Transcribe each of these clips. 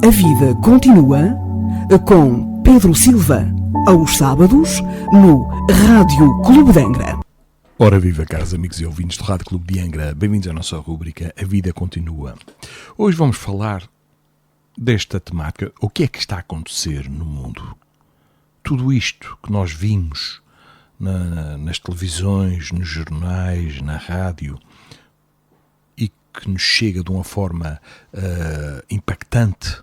A vida continua com Pedro Silva, aos sábados, no Rádio Clube de Angra. Ora viva, caros amigos e ouvintes do Rádio Clube de Angra, bem-vindos à nossa rúbrica A Vida Continua. Hoje vamos falar desta temática, o que é que está a acontecer no mundo? Tudo isto que nós vimos nas televisões, nos jornais, na rádio, e que nos chega de uma forma impactante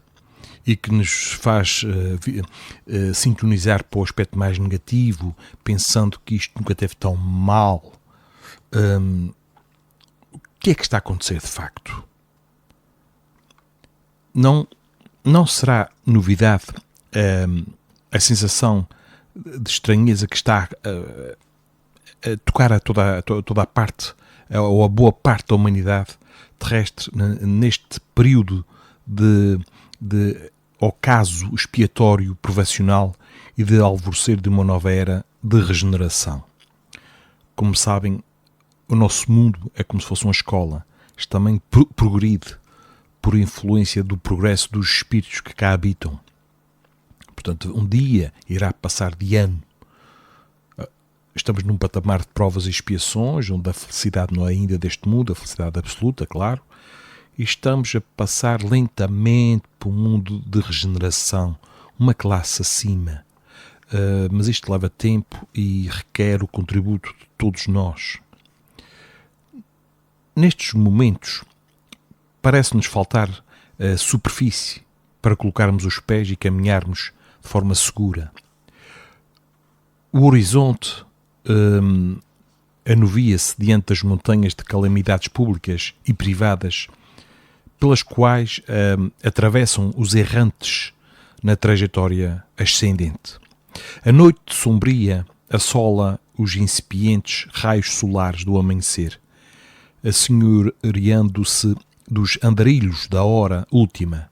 e que nos faz sintonizar para o aspecto mais negativo, pensando que isto nunca teve tão mal. O que é que está a acontecer de facto? Não será novidade a sensação de estranheza que está a tocar a toda a parte, ou a boa parte da humanidade terrestre, neste período de ocaso expiatório profissional e de alvorecer de uma nova era de regeneração. Como sabem, o nosso mundo é como se fosse uma escola, está também progredido por influência do progresso dos espíritos que cá habitam. Portanto, um dia irá passar de ano. Estamos num patamar de provas e expiações, onde a felicidade não é ainda deste mundo, a felicidade absoluta, claro, e estamos a passar lentamente para um mundo de regeneração, uma classe acima. Mas isto leva tempo e requer o contributo de todos nós. Nestes momentos, parece-nos faltar a superfície para colocarmos os pés e caminharmos de forma segura. O horizonte anuvia-se diante das montanhas de calamidades públicas e privadas pelas quais atravessam os errantes na trajetória ascendente. A noite sombria assola os incipientes raios solares do amanhecer, assenhoreando-se dos andarilhos da hora última,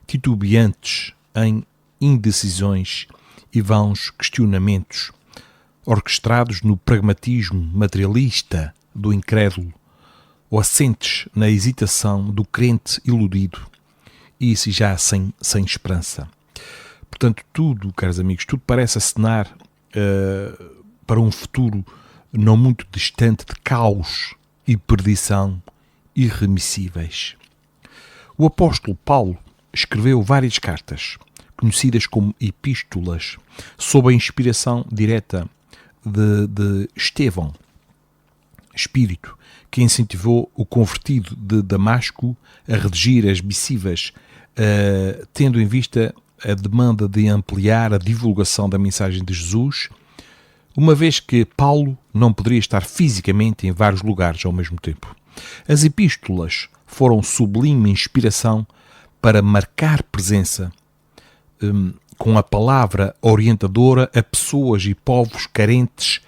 titubeantes em indecisões e vãos questionamentos, orquestrados no pragmatismo materialista do incrédulo, ou assentes na hesitação do crente iludido, e isso já sem esperança. Portanto, tudo, caros amigos, tudo parece acenar para um futuro não muito distante de caos e perdição irremissíveis. O apóstolo Paulo escreveu várias cartas, conhecidas como epístolas, sob a inspiração direta de Estevão, espírito que incentivou o convertido de Damasco a redigir as missivas, tendo em vista a demanda de ampliar a divulgação da mensagem de Jesus, uma vez que Paulo não poderia estar fisicamente em vários lugares ao mesmo tempo. As epístolas foram sublime inspiração para marcar presença com a palavra orientadora a pessoas e povos carentes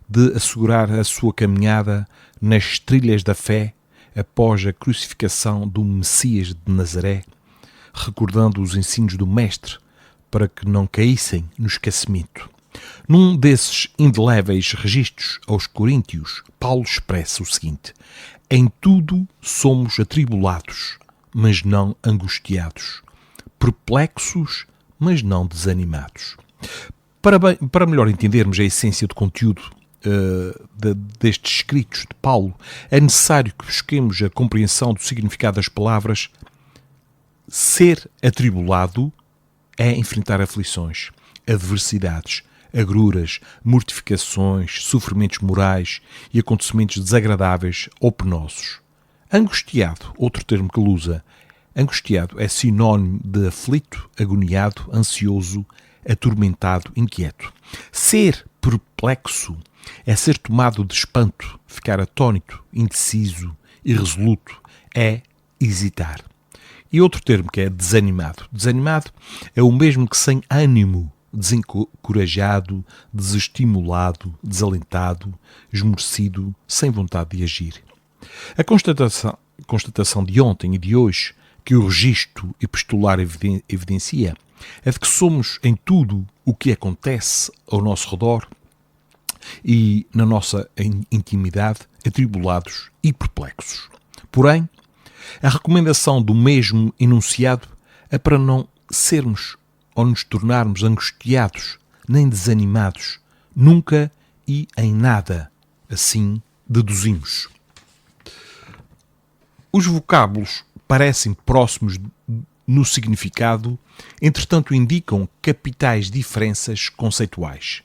de assegurar a sua caminhada nas trilhas da fé após a crucificação do Messias de Nazaré, recordando os ensinos do Mestre para que não caíssem no esquecimento. Num desses indeléveis registros aos Coríntios, Paulo expressa o seguinte: em tudo somos atribulados, mas não angustiados, perplexos, mas não desanimados. Para melhor entendermos a essência do conteúdo destes escritos de Paulo, é necessário que busquemos a compreensão do significado das palavras. Ser atribulado é enfrentar aflições, adversidades, agruras, mortificações, sofrimentos morais e acontecimentos desagradáveis ou penosos. Angustiado, outro termo que ele usa, angustiado é sinónimo de aflito, agoniado, ansioso, atormentado, inquieto. Ser perplexo é ser tomado de espanto, ficar atônito, indeciso, irresoluto, é hesitar. E outro termo que é desanimado. Desanimado é o mesmo que sem ânimo, desencorajado, desestimulado, desalentado, esmorecido, sem vontade de agir. A constatação de ontem e de hoje que o registro epistolar evidencia é de que somos em tudo o que acontece ao nosso redor e na nossa intimidade atribulados e perplexos. Porém, a recomendação do mesmo enunciado é para não sermos ou nos tornarmos angustiados nem desanimados, nunca e em nada, assim deduzimos. Os vocábulos parecem próximos no significado, entretanto indicam capitais diferenças conceituais.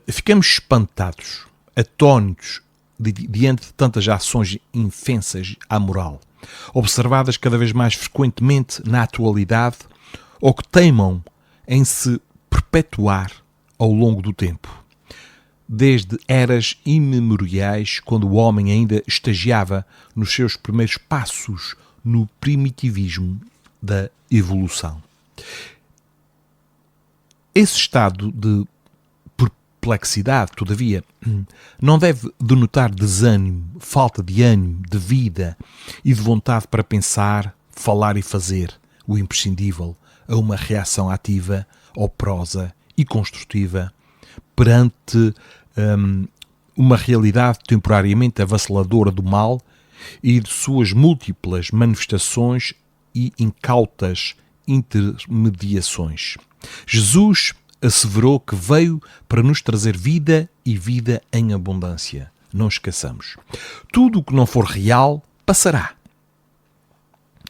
Ficamos espantados, atónitos, diante de tantas ações infensas à moral, observadas cada vez mais frequentemente na atualidade ou que teimam em se perpetuar ao longo do tempo. Desde eras imemoriais, quando o homem ainda estagiava nos seus primeiros passos no primitivismo da evolução. Esse estado de perplexidade, todavia, não deve denotar desânimo, falta de ânimo, de vida e de vontade para pensar, falar e fazer o imprescindível a uma reação ativa, operosa e construtiva perante uma realidade temporariamente avassaladora do mal e de suas múltiplas manifestações e incautas intermediações. Jesus asseverou que veio para nos trazer vida e vida em abundância. Não esqueçamos. Tudo o que não for real, passará.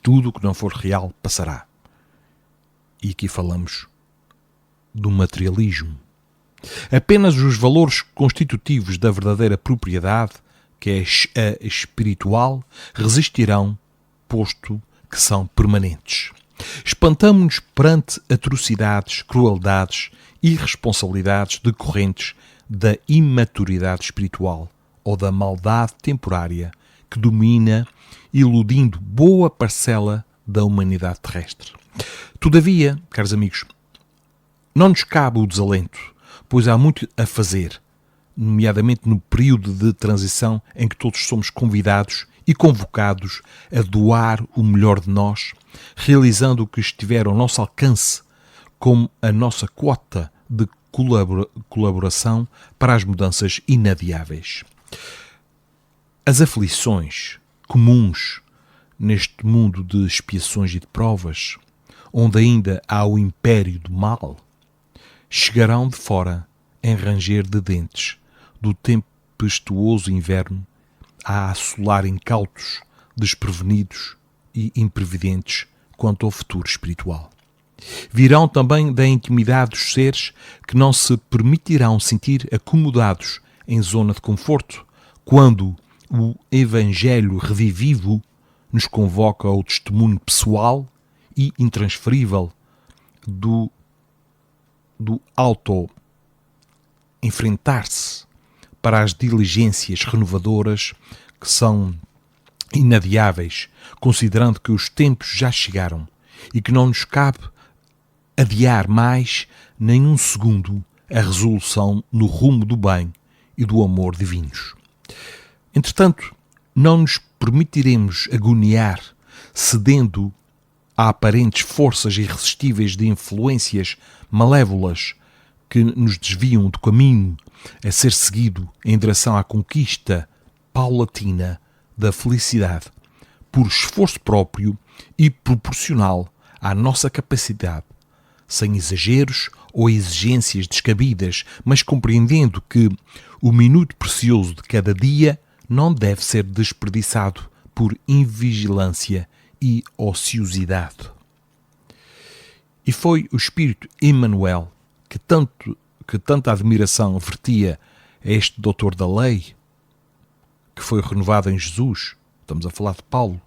Tudo o que não for real, passará. E aqui falamos do materialismo. Apenas os valores constitutivos da verdadeira propriedade, que é a espiritual, resistirão, posto que são permanentes. Espantamo-nos perante atrocidades, crueldades e irresponsabilidades decorrentes da imaturidade espiritual ou da maldade temporária que domina, iludindo boa parcela da humanidade terrestre. Todavia, caros amigos, não nos cabe o desalento, pois há muito a fazer, nomeadamente no período de transição em que todos somos convidados e convocados a doar o melhor de nós, realizando o que estiver ao nosso alcance, como a nossa quota de colaboração para as mudanças inadiáveis. As aflições comuns neste mundo de expiações e de provas, onde ainda há o império do mal, chegarão de fora em ranger de dentes do tempestuoso inverno a assolar incautos, desprevenidos e imprevidentes quanto ao futuro espiritual. Virão também da intimidade dos seres que não se permitirão sentir acomodados em zona de conforto, quando o Evangelho revivivo nos convoca ao testemunho pessoal e intransferível do auto-enfrentar-se para as diligências renovadoras que são inadiáveis, considerando que os tempos já chegaram e que não nos cabe adiar mais nem um segundo a resolução no rumo do bem e do amor divinos. Entretanto, não nos permitiremos agoniar, cedendo a aparentes forças irresistíveis de influências malévolas que nos desviam do caminho a ser seguido em direção à conquista paulatina da felicidade, por esforço próprio e proporcional à nossa capacidade, sem exageros ou exigências descabidas, mas compreendendo que o minuto precioso de cada dia não deve ser desperdiçado por invigilância e ociosidade. E foi o Espírito Emmanuel que tanta admiração vertia a este doutor da lei, que foi renovado em Jesus, estamos a falar de Paulo,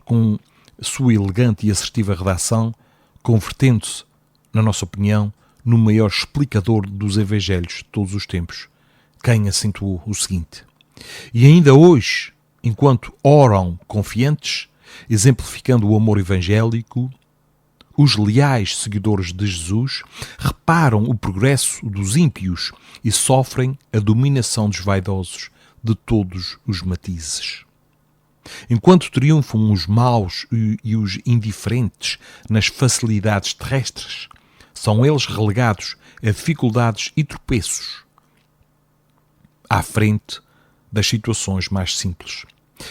com a sua elegante e assertiva redação, convertendo-se, na nossa opinião, no maior explicador dos evangelhos de todos os tempos, quem acentuou o seguinte: e ainda hoje, enquanto oram confiantes, exemplificando o amor evangélico, os leais seguidores de Jesus reparam o progresso dos ímpios e sofrem a dominação dos vaidosos de todos os matizes. Enquanto triunfam os maus e os indiferentes nas facilidades terrestres, são eles relegados a dificuldades e tropeços à frente das situações mais simples.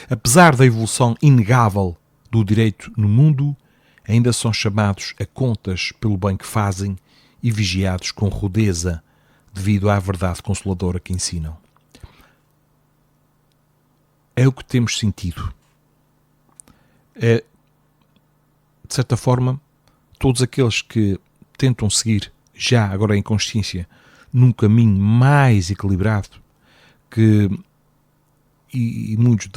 Apesar da evolução inegável do direito no mundo, ainda são chamados a contas pelo bem que fazem e vigiados com rudeza devido à verdade consoladora que ensinam. É o que temos sentido. É, de certa forma, todos aqueles que tentam seguir, já agora em consciência, num caminho mais equilibrado, e muitos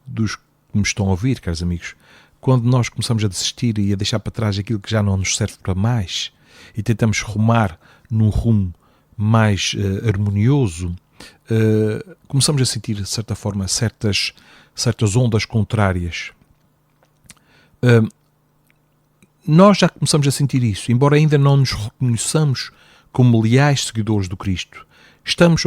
dos que me estão a ouvir, caros amigos, quando nós começamos a desistir e a deixar para trás aquilo que já não nos serve para mais e tentamos rumar num rumo mais harmonioso, começamos a sentir, de certa forma, certas ondas contrárias. Nós já começamos a sentir isso, embora ainda não nos reconheçamos como leais seguidores do Cristo. Estamos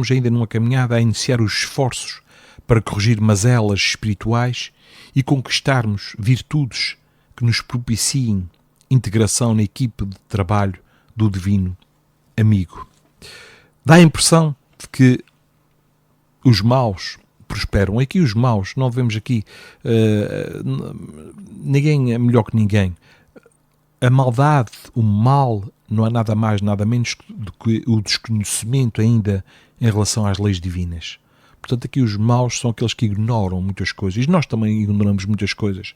ainda numa caminhada a iniciar os esforços para corrigir mazelas espirituais e conquistarmos virtudes que nos propiciem integração na equipe de trabalho do Divino Amigo. Dá a impressão de que os maus prosperam. Aqui os maus, não vemos aqui ninguém é melhor que ninguém. A maldade, o mal, não há nada mais, nada menos do que o desconhecimento ainda em relação às leis divinas. Portanto, aqui os maus são aqueles que ignoram muitas coisas. E nós também ignoramos muitas coisas.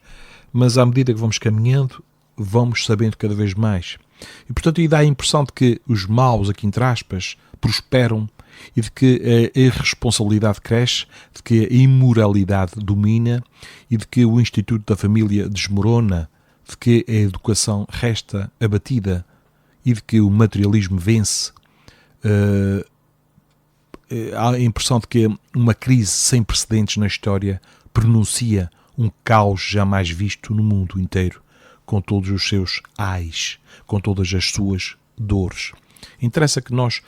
Mas à medida que vamos caminhando, vamos sabendo cada vez mais. E, portanto, aí dá a impressão de que os maus, aqui entre aspas, prosperam e de que a irresponsabilidade cresce, de que a imoralidade domina e de que o Instituto da Família desmorona, de que a educação resta abatida e de que o materialismo vence. Há a impressão de que uma crise sem precedentes na história pronuncia um caos jamais visto no mundo inteiro, com todos os seus ais, com todas as suas dores. Interessa que nós,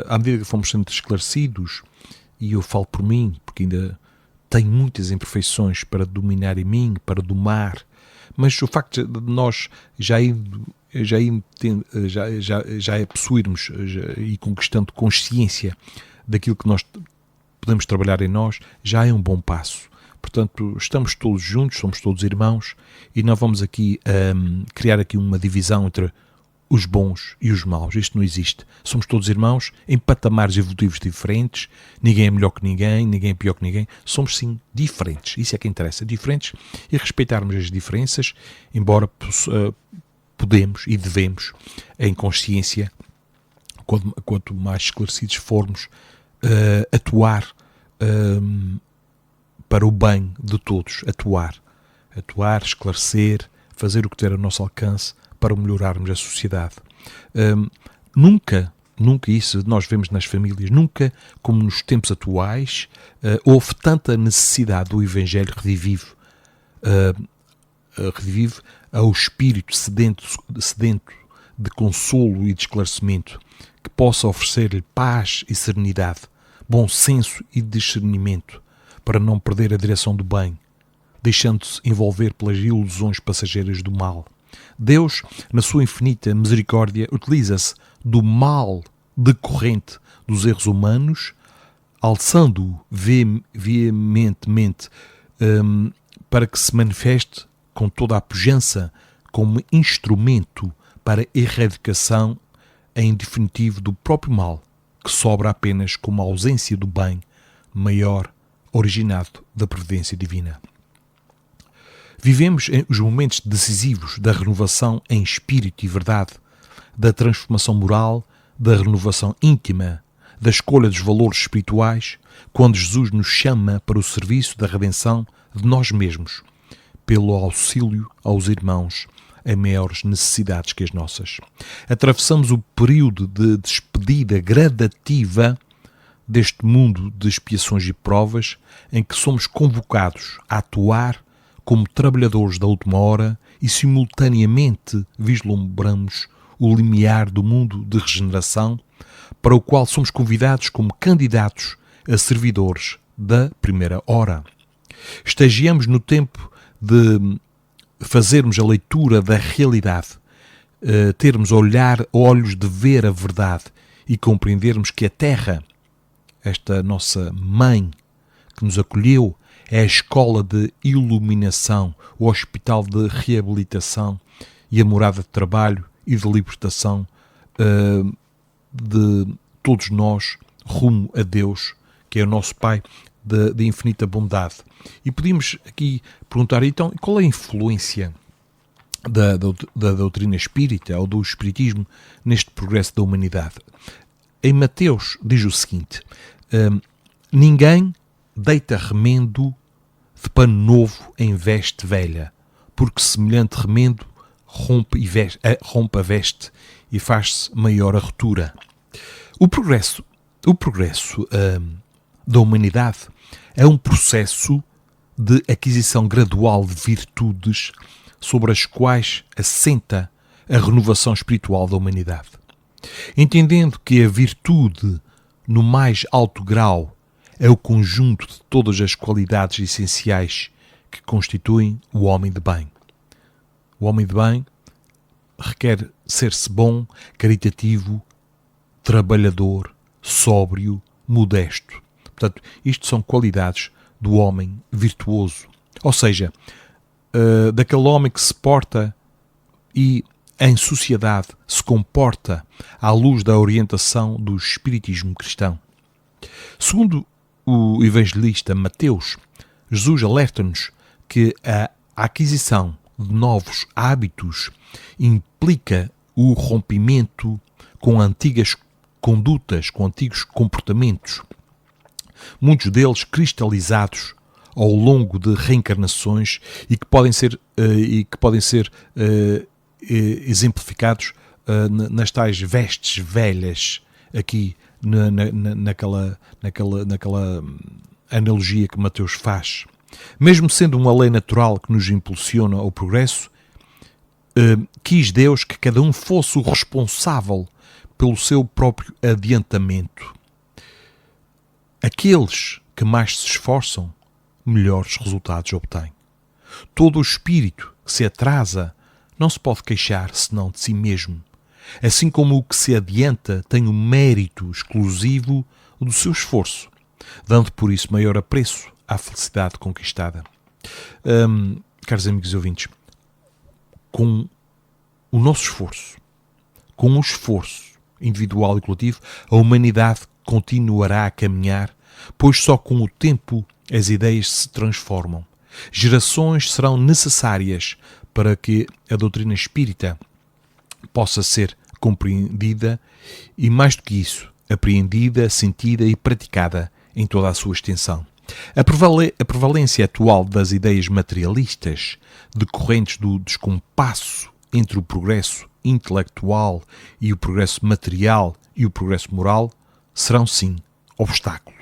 à medida que fomos sendo esclarecidos, e eu falo por mim, porque ainda tenho muitas imperfeições para dominar em mim, para domar, mas o facto de nós já possuirmos e conquistando consciência daquilo que nós podemos trabalhar em nós, já é um bom passo. Portanto, estamos todos juntos, somos todos irmãos e não vamos aqui criar aqui uma divisão entre os bons e os maus. Isto não existe. Somos todos irmãos em patamares evolutivos diferentes, ninguém é melhor que ninguém, ninguém é pior que ninguém. Somos sim diferentes, isso é que interessa, diferentes, e respeitarmos as diferenças, embora podemos e devemos, em consciência, quanto mais esclarecidos formos, atuar para o bem de todos, atuar, esclarecer, fazer o que tiver ao nosso alcance para melhorarmos a sociedade. Nunca isso nós vemos nas famílias, nunca como nos tempos atuais houve tanta necessidade do Evangelho revive ao espírito sedento de consolo e de esclarecimento, que possa oferecer-lhe paz e serenidade, bom senso e discernimento, para não perder a direção do bem, deixando-se envolver pelas ilusões passageiras do mal. Deus, na sua infinita misericórdia, utiliza-se do mal decorrente dos erros humanos, alçando-o veementemente para que se manifeste com toda a pujança como instrumento para a erradicação em definitivo do próprio mal, que sobra apenas como a ausência do bem maior originado da providência divina. Vivemos os momentos decisivos da renovação em espírito e verdade, da transformação moral, da renovação íntima, da escolha dos valores espirituais, quando Jesus nos chama para o serviço da redenção de nós mesmos, pelo auxílio aos irmãos em maiores necessidades que as nossas. Atravessamos o período de despedida gradativa deste mundo de expiações e provas, em que somos convocados a atuar como trabalhadores da última hora e simultaneamente vislumbramos o limiar do mundo de regeneração, para o qual somos convidados como candidatos a servidores da primeira hora. Estagiamos no tempo de fazermos a leitura da realidade, termos olhos de ver a verdade e compreendermos que a terra, esta nossa mãe que nos acolheu, é a escola de iluminação, o hospital de reabilitação e a morada de trabalho e de libertação de todos nós rumo a Deus, que é o nosso Pai de infinita bondade. E podíamos aqui perguntar, então, qual é a influência da doutrina espírita ou do espiritismo neste progresso da humanidade? Em Mateus diz o seguinte: ninguém deita remendo de pano novo em veste velha, porque semelhante remendo rompe a veste e faz-se maior a ruptura. O progresso da humanidade é um processo de aquisição gradual de virtudes sobre as quais assenta a renovação espiritual da humanidade. Entendendo que a virtude, no mais alto grau, é o conjunto de todas as qualidades essenciais que constituem o homem de bem. O homem de bem requer ser-se bom, caritativo, trabalhador, sóbrio, modesto. Portanto, isto são qualidades do homem virtuoso. Ou seja, daquele homem que se porta e em sociedade se comporta à luz da orientação do espiritismo cristão. Segundo o evangelista Mateus, Jesus alerta-nos que a aquisição de novos hábitos implica o rompimento com antigas condutas, com antigos comportamentos, muitos deles cristalizados ao longo de reencarnações e que podem ser exemplificados nas tais vestes velhas, aqui naquela analogia que Mateus faz. Mesmo sendo uma lei natural que nos impulsiona ao progresso, quis Deus que cada um fosse o responsável pelo seu próprio adiantamento. Aqueles que mais se esforçam, melhores resultados obtêm. Todo o espírito que se atrasa não se pode queixar senão de si mesmo, assim como o que se adianta tem o mérito exclusivo do seu esforço, dando por isso maior apreço à felicidade conquistada. Caros amigos e ouvintes, com o nosso esforço, com o esforço individual e coletivo, a humanidade continuará a caminhar, pois só com o tempo as ideias se transformam. Gerações serão necessárias para que a doutrina espírita possa ser compreendida e, mais do que isso, apreendida, sentida e praticada em toda a sua extensão. A prevalência atual das ideias materialistas, decorrentes do descompasso entre o progresso intelectual e o progresso material e o progresso moral, serão sim obstáculo.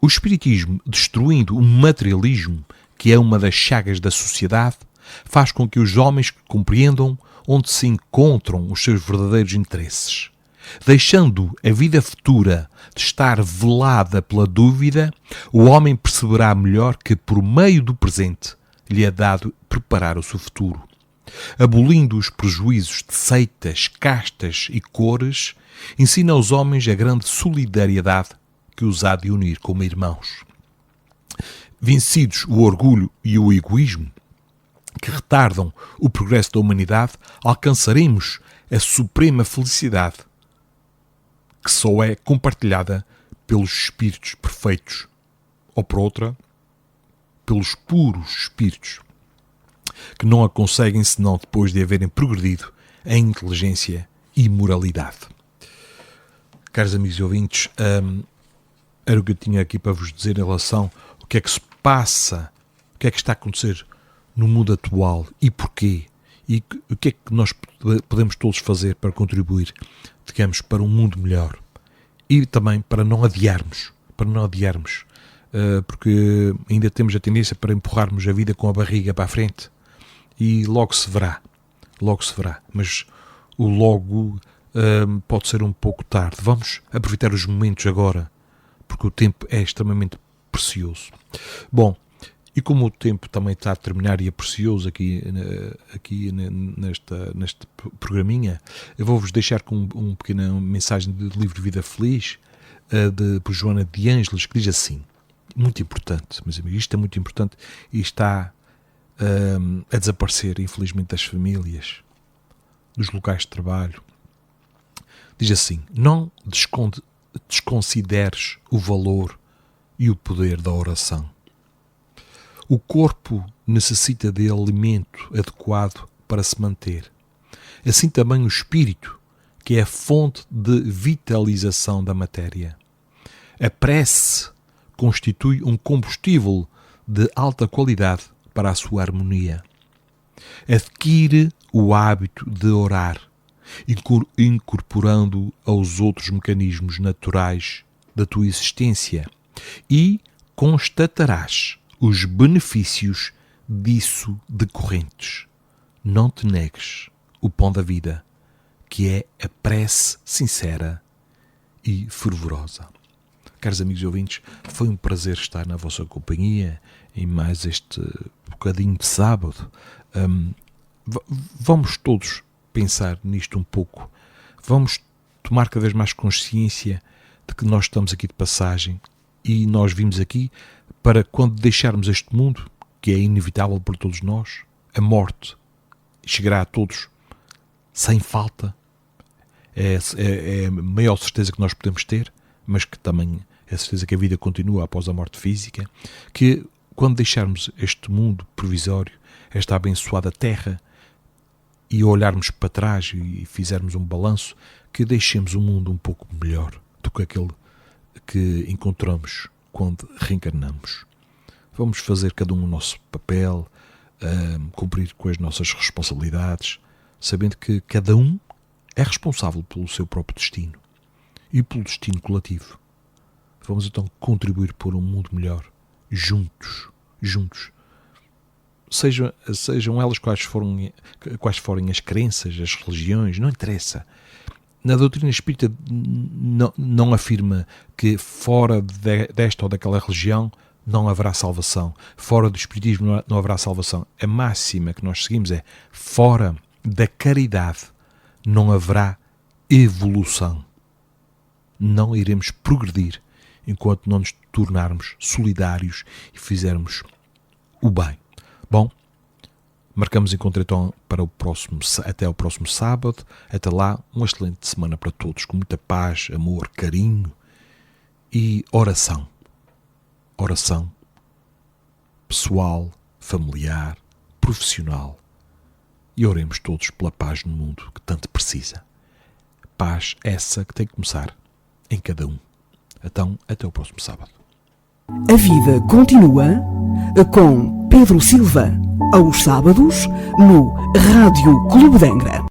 O espiritismo, destruindo o materialismo, que é uma das chagas da sociedade, faz com que os homens compreendam onde se encontram os seus verdadeiros interesses. Deixando a vida futura de estar velada pela dúvida, o homem perceberá melhor que, por meio do presente, lhe é dado preparar o seu futuro. Abolindo os prejuízos de seitas, castas e cores, ensina aos homens a grande solidariedade que os há de unir como irmãos. Vencidos o orgulho e o egoísmo, que retardam o progresso da humanidade, alcançaremos a suprema felicidade, que só é compartilhada pelos espíritos perfeitos, ou por outra, pelos puros espíritos, que não a conseguem senão depois de haverem progredido em inteligência e moralidade. Caros amigos e ouvintes, era o que eu tinha aqui para vos dizer em relação ao que é que se passa, o que é que está a acontecer no mundo atual e porquê, e o que é que nós podemos todos fazer para contribuir, digamos, para um mundo melhor e também para não adiarmos, porque ainda temos a tendência para empurrarmos a vida com a barriga para a frente e logo se verá, mas o logo pode ser um pouco tarde. Vamos aproveitar os momentos agora, porque o tempo é extremamente precioso. Bom, e como o tempo também está a terminar e é precioso aqui neste programinha, eu vou-vos deixar com uma pequena mensagem do livro Vida Feliz, por Joana de Ângeles, que diz assim: muito importante, meus amigos. Isto é muito importante e está a desaparecer, infelizmente, das famílias, dos locais de trabalho. Diz assim: não desconsideres o valor e o poder da oração. O corpo necessita de alimento adequado para se manter. Assim também o espírito, que é a fonte de vitalização da matéria. A prece constitui um combustível de alta qualidade para a sua harmonia. Adquire o hábito de orar, incorporando aos outros mecanismos naturais da tua existência, e constatarás os benefícios disso decorrentes. Não te negues o pão da vida, que é a prece sincera e fervorosa. Caros amigos e ouvintes, foi um prazer estar na vossa companhia em mais este bocadinho de sábado. Vamos todos pensar nisto um pouco. Vamos tomar cada vez mais consciência de que nós estamos aqui de passagem e nós vimos aqui para, quando deixarmos este mundo, que é inevitável para todos nós, a morte chegará a todos sem falta. É a maior certeza que nós podemos ter, mas que também é a certeza que a vida continua após a morte física, que quando deixarmos este mundo provisório, esta abençoada terra, e olharmos para trás e fizermos um balanço, que deixemos o mundo um pouco melhor do que aquele que encontramos quando reencarnamos. Vamos fazer cada um o nosso papel, cumprir com as nossas responsabilidades, sabendo que cada um é responsável pelo seu próprio destino e pelo destino coletivo. Vamos então contribuir por um mundo melhor, juntos. Sejam elas quais forem as crenças, as religiões, não interessa. Na doutrina espírita não afirma que fora desta ou daquela religião não haverá salvação. Fora do espiritismo não haverá salvação. A máxima que nós seguimos é: fora da caridade não haverá evolução. Não iremos progredir enquanto não nos tornarmos solidários e fizermos o bem. Bom, marcamos encontro então até o próximo sábado. Até lá, uma excelente semana para todos, com muita paz, amor, carinho e oração. Oração pessoal, familiar, profissional. E oremos todos pela paz no mundo que tanto precisa. Paz essa que tem que começar em cada um. Então, até o próximo sábado. A vida continua com Pedro Silva, aos sábados, no Rádio Clube de Angra.